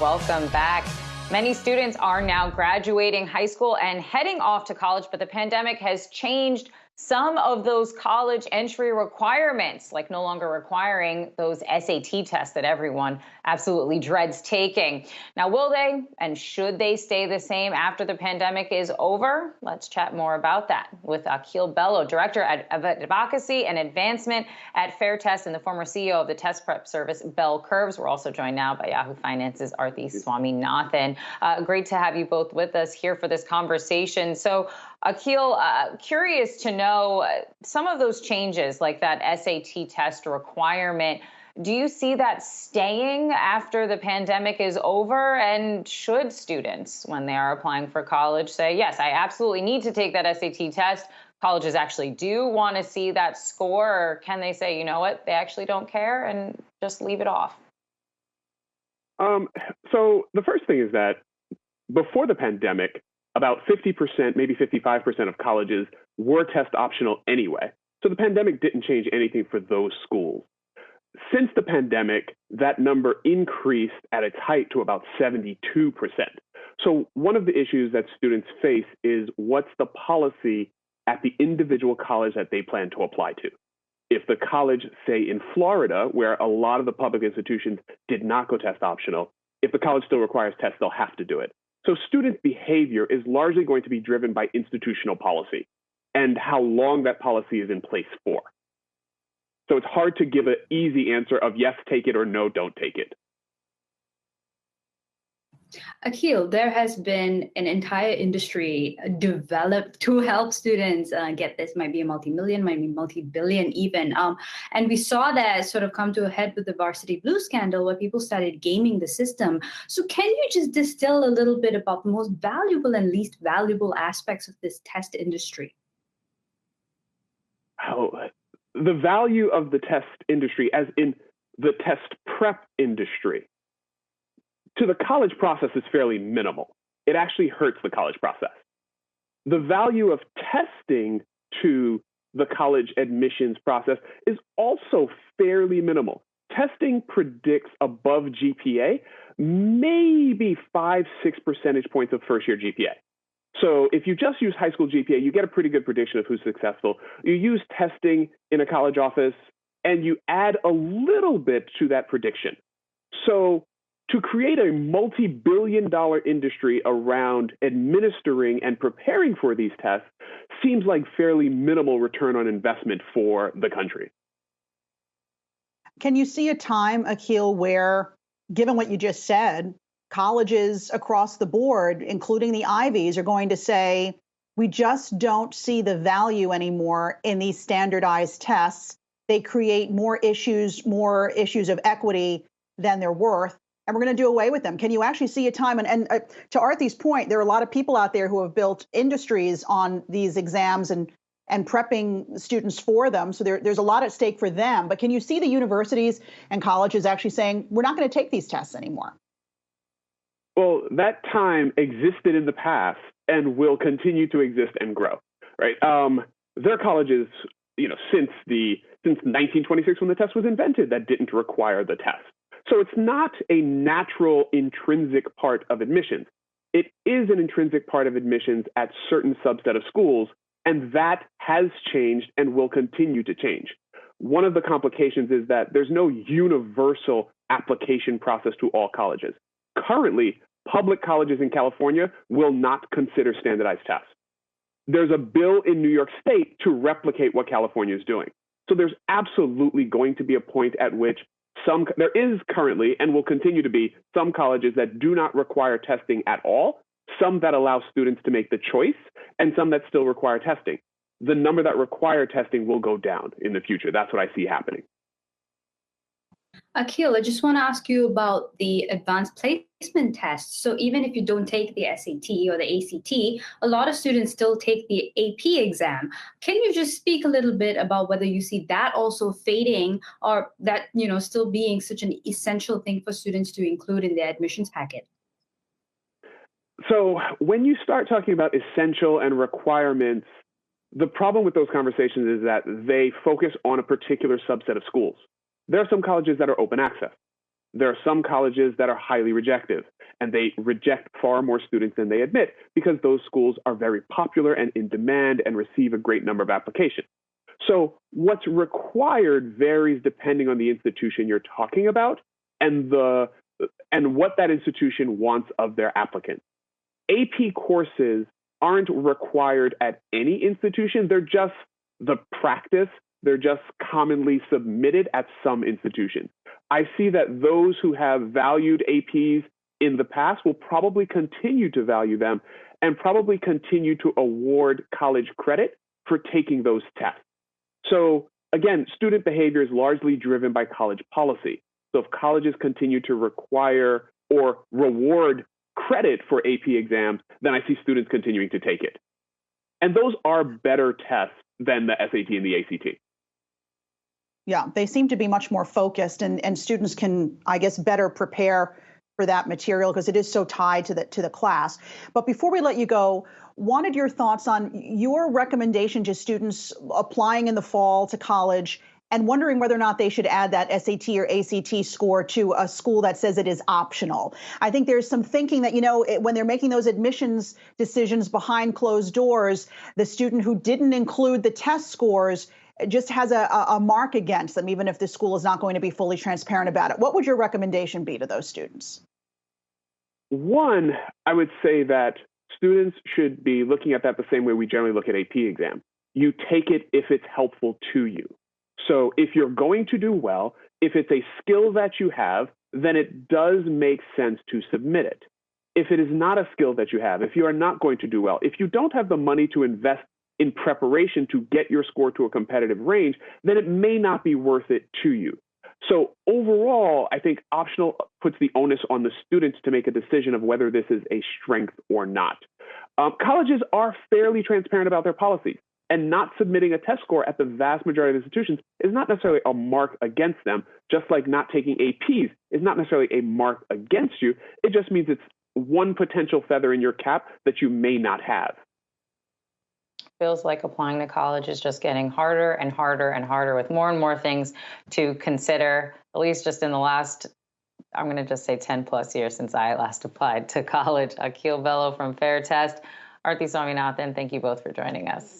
Welcome back. Many students are now graduating high school and heading off to college, but the pandemic has changed some of those college entry requirements, like no longer requiring those SAT tests that everyone absolutely dreads taking. Now, will they and should they stay the same after the pandemic is over? Let's chat more about that with Akil Bello, Director of Advocacy and Advancement at FairTest and the former CEO of the test prep service Bell Curves. We're also joined now by Yahoo Finance's Aarthi Swaminathan. Great to have you both with us here for this conversation. So, Akil, curious to know some of those changes, like that SAT test requirement. Do you see that staying after the pandemic is over? And should students, when they are applying for college, say, yes, I absolutely need to take that SAT test? Colleges actually do want to see that score, or can they say, you know what, they actually don't care and just leave it off? So the first thing is that before the pandemic, about 50%, maybe 55% of colleges were test optional anyway. So the pandemic didn't change anything for those schools. Since the pandemic, that number increased at its height to about 72%. So one of the issues that students face is what's the policy at the individual college that they plan to apply to. If the college, say in Florida, where a lot of the public institutions did not go test optional, if the college still requires tests, they'll have to do it. So student behavior is largely going to be driven by institutional policy and how long that policy is in place for. So it's hard to give an easy answer of yes, take it, or no, don't take it. Akil, there has been an entire industry developed to help students get this. Might be a multi-million, might be multi-billion even. And we saw that sort of come to a head with the Varsity Blues scandal, where people started gaming the system. So can you just distill a little bit about the most valuable and least valuable aspects of this test industry? Oh, the value of the test industry, as in the test prep industry, to the college process is fairly minimal. It actually hurts the college process. The value of testing to the college admissions process is also fairly minimal. Testing predicts above GPA, maybe 5-6 percentage points of first year GPA. So if you just use high school GPA, you get a pretty good prediction of who's successful. You use testing in a college office, and you add a little bit to that prediction. So to create a multi-billion-dollar industry around administering and preparing for these tests seems like fairly minimal return on investment for the country. Can you see a time, Akil, where, given what you just said, colleges across the board, including the Ivies, are going to say, we just don't see the value anymore in these standardized tests. They create more issues of equity than they're worth, and we're going to do away with them. Can you actually see a time? And to Aarthi's point, there are a lot of people out there who have built industries on these exams and prepping students for them. So there's a lot at stake for them. But can you see the universities and colleges actually saying, we're not going to take these tests anymore? Well, that time existed in the past and will continue to exist and grow, right? There are colleges, since 1926 when the test was invented, that didn't require the test. So it's not a natural intrinsic part of admissions. It is an intrinsic part of admissions at certain subset of schools, and that has changed and will continue to change. One of the complications is that there's no universal application process to all colleges. Currently, public colleges in California will not consider standardized tests. There's a bill in New York State to replicate what California is doing. So there's absolutely going to be a point at which there is currently and will continue to be some colleges that do not require testing at all, some that allow students to make the choice, and some that still require testing. The number that require testing will go down in the future. That's what I see happening. Akil, I just want to ask you about the advanced placement test. So even if you don't take the SAT or the ACT, a lot of students still take the AP exam. Can you just speak a little bit about whether you see that also fading, or that, still being such an essential thing for students to include in their admissions packet? So when you start talking about essential and requirements, the problem with those conversations is that they focus on a particular subset of schools. There are some colleges that are open access. there are some colleges that are highly rejective, and they reject far more students than they admit because those schools are very popular and in demand and receive a great number of applications. So what's required varies depending on the institution you're talking about and what that institution wants of their applicants. AP courses aren't required at any institution. They're just the practice. They're just commonly submitted at some institutions. I see that those who have valued APs in the past will probably continue to value them and probably continue to award college credit for taking those tests. So again, student behavior is largely driven by college policy. So if colleges continue to require or reward credit for AP exams, then I see students continuing to take it. And those are better tests than the SAT and the ACT. Yeah, they seem to be much more focused, and students can, I guess, better prepare for that material because it is so tied to the class. But before we let you go, wanted your thoughts on your recommendation to students applying in the fall to college and wondering whether or not they should add that SAT or ACT score to a school that says it is optional. I think there's some thinking that, when they're making those admissions decisions behind closed doors, the student who didn't include the test scores just has a mark against them, even if the school is not going to be fully transparent about it. What would your recommendation be to those students? One, I would say that students should be looking at that the same way we generally look at AP exams. You take it if it's helpful to you. So if you're going to do well, if it's a skill that you have, then it does make sense to submit it. If it is not a skill that you have, if you are not going to do well, if you don't have the money to invest in preparation to get your score to a competitive range, then it may not be worth it to you. So overall, I think optional puts the onus on the students to make a decision of whether this is a strength or not. Colleges are fairly transparent about their policies, and not submitting a test score at the vast majority of institutions is not necessarily a mark against them, just like not taking APs is not necessarily a mark against you. It just means it's one potential feather in your cap that you may not have. Feels like applying to college is just getting harder and harder and harder with more and more things to consider, at least just in the last, I'm going to just say 10 plus years since I last applied to college. Akil Bello from FairTest, Aarthi Swaminathan, thank you both for joining us.